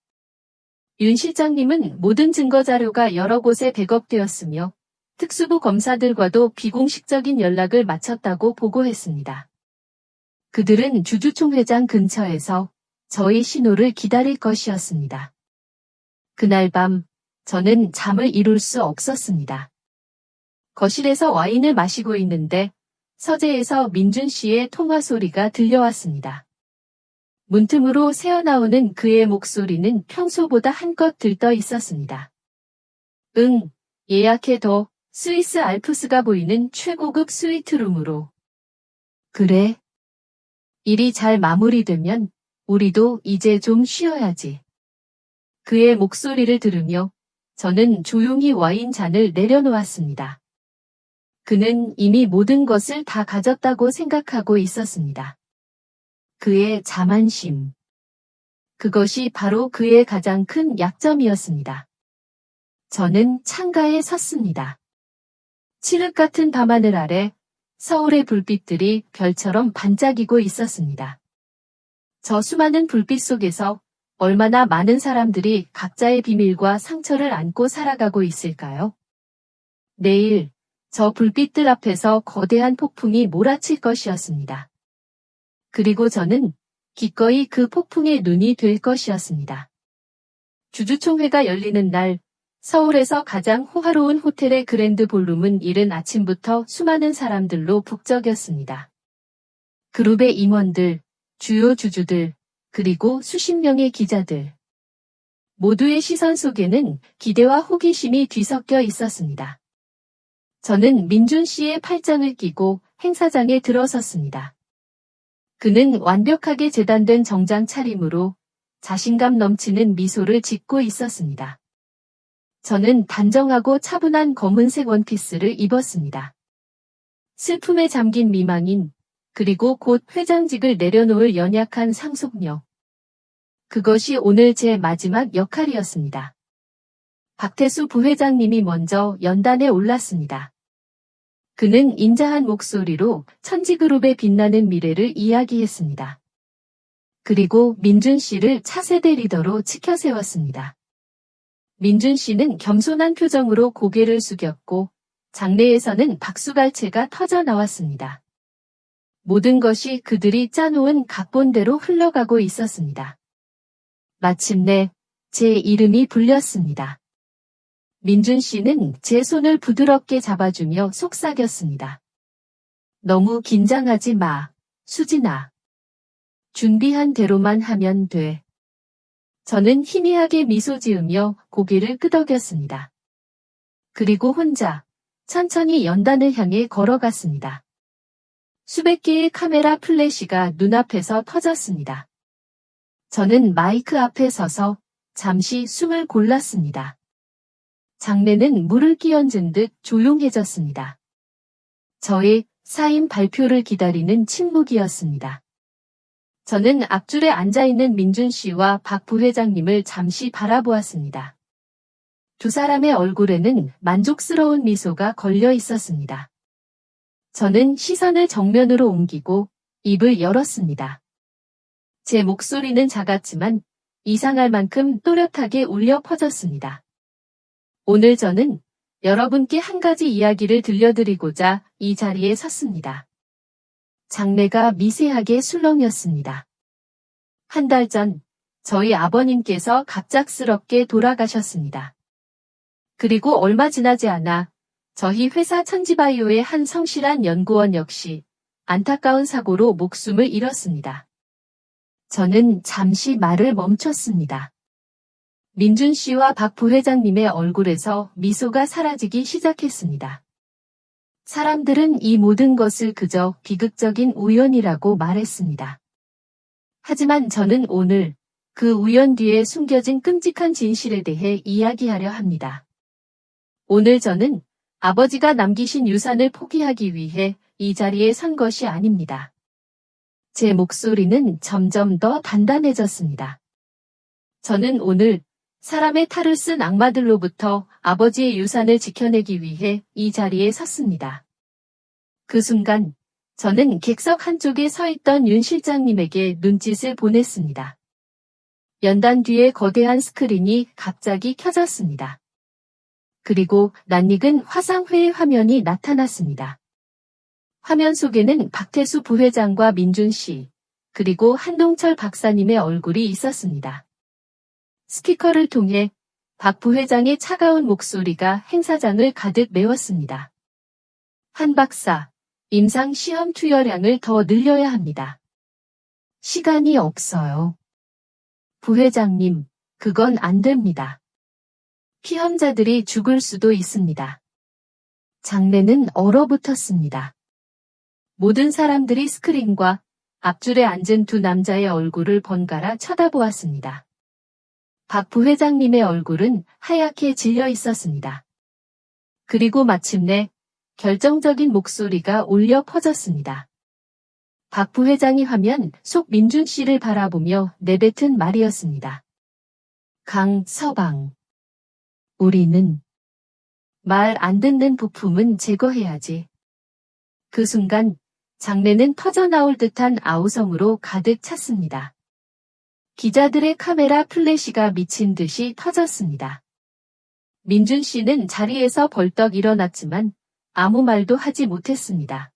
윤 실장님은 모든 증거 자료가 여러 곳에 백업되었으며 특수부 검사들과도 비공식적인 연락을 마쳤다고 보고했습니다. 그들은 주주총회장 근처에서 저의 신호를 기다릴 것이었습니다. 그날 밤 저는 잠을 이룰 수 없었습니다. 거실에서 와인을 마시고 있는데 서재에서 민준 씨의 통화 소리가 들려왔습니다. 문틈으로 새어나오는 그의 목소리는 평소보다 한껏 들떠 있었습니다. 응, 예약해둬. 스위스 알프스가 보이는 최고급 스위트룸으로. 그래. 일이 잘 마무리되면 우리도 이제 좀 쉬어야지. 그의 목소리를 들으며 저는 조용히 와인 잔을 내려놓았습니다. 그는 이미 모든 것을 다 가졌다고 생각하고 있었습니다. 그의 자만심. 그것이 바로 그의 가장 큰 약점이었습니다. 저는 창가에 섰습니다. 칠흑 같은 밤하늘 아래 서울의 불빛들이 별처럼 반짝이고 있었습니다. 저 수많은 불빛 속에서 얼마나 많은 사람들이 각자의 비밀과 상처를 안고 살아가고 있을까요? 내일 저 불빛들 앞에서 거대한 폭풍이 몰아칠 것이었습니다. 그리고 저는 기꺼이 그 폭풍의 눈이 될 것이었습니다. 주주총회가 열리는 날 서울에서 가장 호화로운 호텔의 그랜드 볼룸은 이른 아침부터 수많은 사람들로 북적였습니다. 그룹의 임원들, 주요 주주들, 그리고 수십 명의 기자들. 모두의 시선 속에는 기대와 호기심이 뒤섞여 있었습니다. 저는 민준 씨의 팔짱을 끼고 행사장에 들어섰습니다. 그는 완벽하게 재단된 정장 차림으로 자신감 넘치는 미소를 짓고 있었습니다. 저는 단정하고 차분한 검은색 원피스를 입었습니다. 슬픔에 잠긴 미망인, 그리고 곧 회장직을 내려놓을 연약한 상속녀. 그것이 오늘 제 마지막 역할이었습니다. 박태수 부회장님이 먼저 연단에 올랐습니다. 그는 인자한 목소리로 천지그룹의 빛나는 미래를 이야기했습니다. 그리고 민준 씨를 차세대 리더로 치켜세웠습니다. 민준 씨는 겸손한 표정으로 고개를 숙였고 장내에서는 박수갈채가 터져 나왔습니다. 모든 것이 그들이 짜놓은 각본대로 흘러가고 있었습니다. 마침내 제 이름이 불렸습니다. 민준 씨는 제 손을 부드럽게 잡아주며 속삭였습니다. 너무 긴장하지 마, 수진아. 준비한 대로만 하면 돼. 저는 희미하게 미소 지으며 고개를 끄덕였습니다. 그리고 혼자 천천히 연단을 향해 걸어갔습니다. 수백 개의 카메라 플래시가 눈앞에서 터졌습니다. 저는 마이크 앞에 서서 잠시 숨을 골랐습니다. 장내는 물을 끼얹은 듯 조용해졌습니다. 저의 사인 발표를 기다리는 침묵이었습니다. 저는 앞줄에 앉아있는 민준 씨와 박 부회장님을 잠시 바라보았습니다. 두 사람의 얼굴에는 만족스러운 미소가 걸려 있었습니다. 저는 시선을 정면으로 옮기고 입을 열었습니다. 제 목소리는 작았지만 이상할 만큼 또렷하게 울려 퍼졌습니다. 오늘 저는 여러분께 한 가지 이야기를 들려드리고자 이 자리에 섰습니다. 장래가 미세하게 술렁였습니다. 한 달 전 저희 아버님께서 갑작스럽게 돌아가셨습니다. 그리고 얼마 지나지 않아 저희 회사 천지바이오의 한 성실한 연구원 역시 안타까운 사고로 목숨을 잃었습니다. 저는 잠시 말을 멈췄습니다. 민준 씨와 박 부회장님의 얼굴에서 미소가 사라지기 시작했습니다. 사람들은 이 모든 것을 그저 비극적인 우연이라고 말했습니다. 하지만 저는 오늘 그 우연 뒤에 숨겨진 끔찍한 진실에 대해 이야기하려 합니다. 오늘 저는 아버지가 남기신 유산을 포기하기 위해 이 자리에 선 것이 아닙니다. 제 목소리는 점점 더 단단해졌습니다. 저는 오늘 사람의 탈을 쓴 악마들로부터 아버지의 유산을 지켜내기 위해 이 자리에 섰습니다. 그 순간 저는 객석 한쪽에 서 있던 윤 실장님에게 눈짓을 보냈습니다. 연단 뒤에 거대한 스크린이 갑자기 켜졌습니다. 그리고 낯익은 화상회의 화면이 나타났습니다. 화면 속에는 박태수 부회장과 민준 씨, 그리고 한동철 박사님의 얼굴이 있었습니다. 스피커를 통해 박 부회장의 차가운 목소리가 행사장을 가득 메웠습니다. 한 박사, 임상 시험 투여량을 더 늘려야 합니다. 시간이 없어요. 부회장님, 그건 안 됩니다. 피험자들이 죽을 수도 있습니다. 장내는 얼어붙었습니다. 모든 사람들이 스크린과 앞줄에 앉은 두 남자의 얼굴을 번갈아 쳐다보았습니다. 박 부회장님의 얼굴은 하얗게 질려 있었습니다. 그리고 마침내 결정적인 목소리가 울려 퍼졌습니다. 박 부회장이 화면 속 민준 씨를 바라보며 내뱉은 말이었습니다. 강서방. 우리는 말 안 듣는 부품은 제거해야지. 그 순간 장내는 터져나올 듯한 아우성으로 가득 찼습니다. 기자들의 카메라 플래시가 미친 듯이 터졌습니다. 민준 씨는 자리에서 벌떡 일어났지만 아무 말도 하지 못했습니다.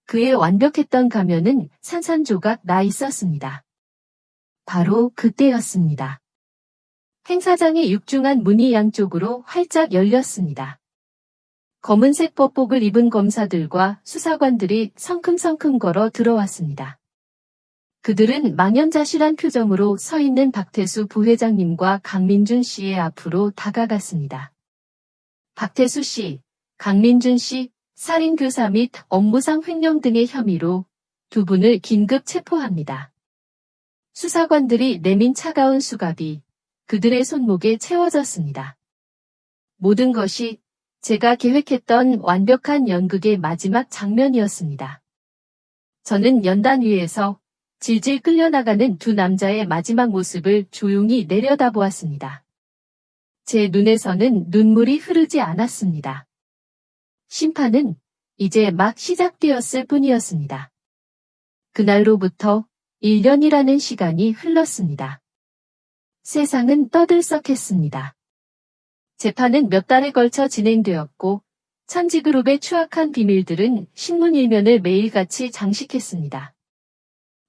그의 완벽했던 가면은 산산조각 나 있었습니다. 바로 그때였습니다. 행사장의 육중한 문이 양쪽으로 활짝 열렸습니다. 검은색 법복을 입은 검사들과 수사관들이 성큼성큼 걸어 들어왔습니다. 그들은 망연자실한 표정으로 서 있는 박태수 부회장님과 강민준 씨의 앞으로 다가갔습니다. 박태수 씨, 강민준 씨, 살인교사 및 업무상 횡령 등의 혐의로 두 분을 긴급 체포합니다. 수사관들이 내민 차가운 수갑이 그들의 손목에 채워졌습니다. 모든 것이 제가 계획했던 완벽한 연극의 마지막 장면이었습니다. 저는 연단 위에서 질질 끌려나가는 두 남자의 마지막 모습을 조용히 내려다보았습니다. 제 눈에서는 눈물이 흐르지 않았습니다. 심판은 이제 막 시작되었을 뿐이었습니다. 그날로부터 1년이라는 시간이 흘렀습니다. 세상은 떠들썩했습니다. 재판은 몇 달에 걸쳐 진행되었고 천지그룹의 추악한 비밀들은 신문 일면을 매일같이 장식했습니다.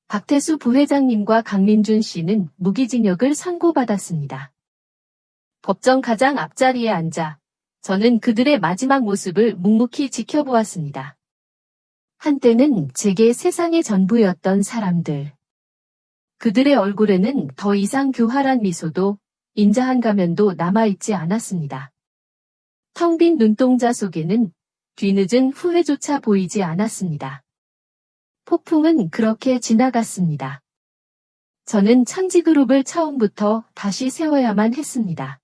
박태수 부회장님과 강민준 씨는 무기징역을 선고받았습니다. 법정 가장 앞자리에 앉아 저는 그들의 마지막 모습을 묵묵히 지켜보았습니다. 한때는 제게 세상의 전부였던 사람들. 그들의 얼굴에는 더 이상 교활한 미소도 인자한 가면도 남아있지 않았습니다. 텅 빈 눈동자 속에는 뒤늦은 후회조차 보이지 않았습니다. 폭풍은 그렇게 지나갔습니다. 저는 천지그룹을 처음부터 다시 세워야만 했습니다.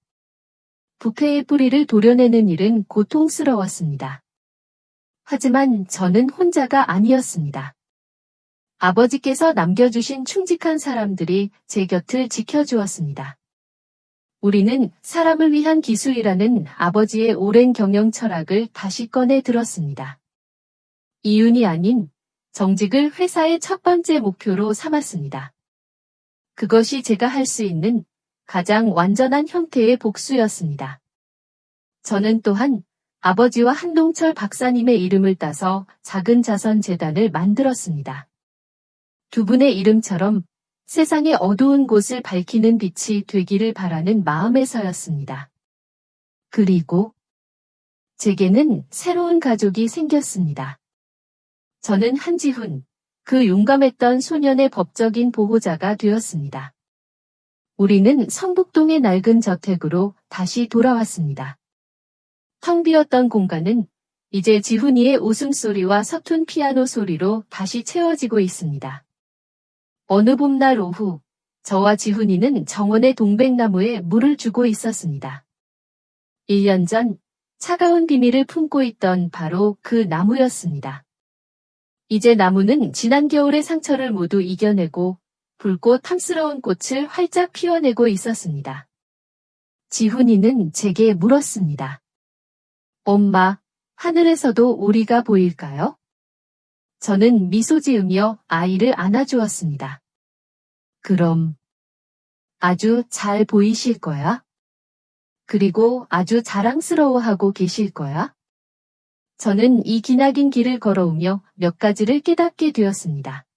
부패의 뿌리를 도려내는 일은 고통스러웠습니다. 하지만 저는 혼자가 아니었습니다. 아버지께서 남겨주신 충직한 사람들이 제 곁을 지켜주었습니다. 우리는 사람을 위한 기술이라는 아버지의 오랜 경영 철학을 다시 꺼내 들었습니다. 이윤이 아닌 정직을 회사의 첫 번째 목표로 삼았습니다. 그것이 제가 할 수 있는 가장 완전한 형태의 복수였습니다. 저는 또한 아버지와 한동철 박사님의 이름을 따서 작은 자선재단을 만들었습니다. 두 분의 이름처럼 세상의 어두운 곳을 밝히는 빛이 되기를 바라는 마음에서였습니다. 그리고 제게는 새로운 가족이 생겼습니다. 저는 한지훈, 그 용감했던 소년의 법적인 보호자가 되었습니다. 우리는 성북동의 낡은 저택으로 다시 돌아왔습니다. 텅 비었던 공간은 이제 지훈이의 웃음소리와 서툰 피아노 소리로 다시 채워지고 있습니다. 어느 봄날 오후, 저와 지훈이는 정원의 동백나무에 물을 주고 있었습니다. 1년 전 차가운 비밀을 품고 있던 바로 그 나무였습니다. 이제 나무는 지난 겨울의 상처를 모두 이겨내고 붉고 탐스러운 꽃을 활짝 피워내고 있었습니다. 지훈이는 제게 물었습니다. 엄마, 하늘에서도 오리가 보일까요? 저는 미소 지으며 아이를 안아주었습니다. 그럼 아주 잘 보이실 거야? 그리고 아주 자랑스러워하고 계실 거야? 저는 이 기나긴 길을 걸어오며 몇 가지를 깨닫게 되었습니다.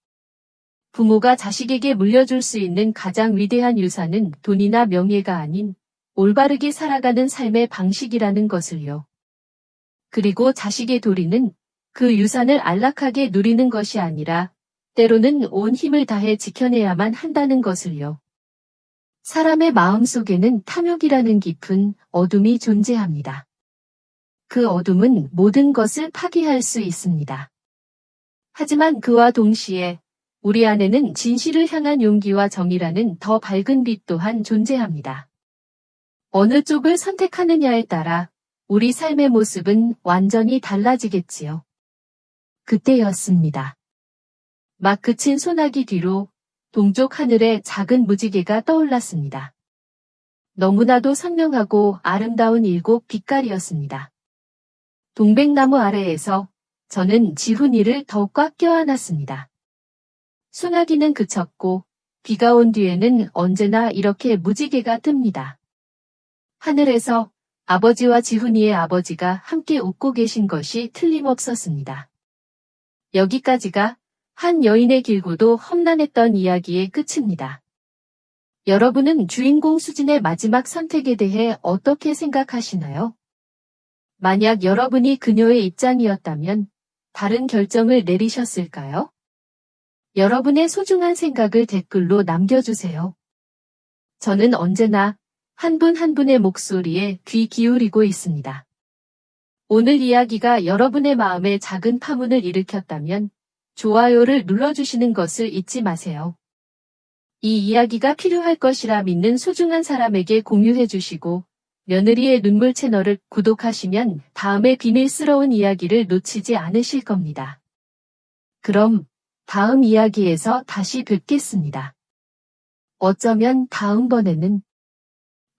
부모가 자식에게 물려줄 수 있는 가장 위대한 유산은 돈이나 명예가 아닌 올바르게 살아가는 삶의 방식이라는 것을요. 그리고 자식의 도리는 그 유산을 안락하게 누리는 것이 아니라 때로는 온 힘을 다해 지켜내야만 한다는 것을요. 사람의 마음 속에는 탐욕이라는 깊은 어둠이 존재합니다. 그 어둠은 모든 것을 파괴할 수 있습니다. 하지만 그와 동시에 우리 안에는 진실을 향한 용기와 정의라는 더 밝은 빛 또한 존재합니다. 어느 쪽을 선택하느냐에 따라 우리 삶의 모습은 완전히 달라지겠지요. 그때였습니다. 막 그친 소나기 뒤로 동쪽 하늘에 작은 무지개가 떠올랐습니다. 너무나도 선명하고 아름다운 7 빛깔이었습니다. 동백나무 아래에서 저는 지훈이를 더 꽉 껴안았습니다. 소나기는 그쳤고 비가 온 뒤에는 언제나 이렇게 무지개가 뜹니다. 하늘에서 아버지와 지훈이의 아버지가 함께 웃고 계신 것이 틀림없었습니다. 여기까지가 한 여인의 길고도 험난했던 이야기의 끝입니다. 여러분은 주인공 수진의 마지막 선택에 대해 어떻게 생각하시나요? 만약 여러분이 그녀의 입장이었다면 다른 결정을 내리셨을까요? 여러분의 소중한 생각을 댓글로 남겨주세요. 저는 언제나 한 분 한 분의 목소리에 귀 기울이고 있습니다. 오늘 이야기가 여러분의 마음에 작은 파문을 일으켰다면 좋아요를 눌러주시는 것을 잊지 마세요. 이 이야기가 필요할 것이라 믿는 소중한 사람에게 공유해주시고 며느리의 눈물 채널을 구독하시면 다음에 비밀스러운 이야기를 놓치지 않으실 겁니다. 그럼 다음 이야기에서 다시 뵙겠습니다. 어쩌면 다음번에는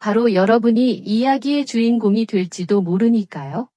바로 여러분이 이야기의 주인공이 될지도 모르니까요.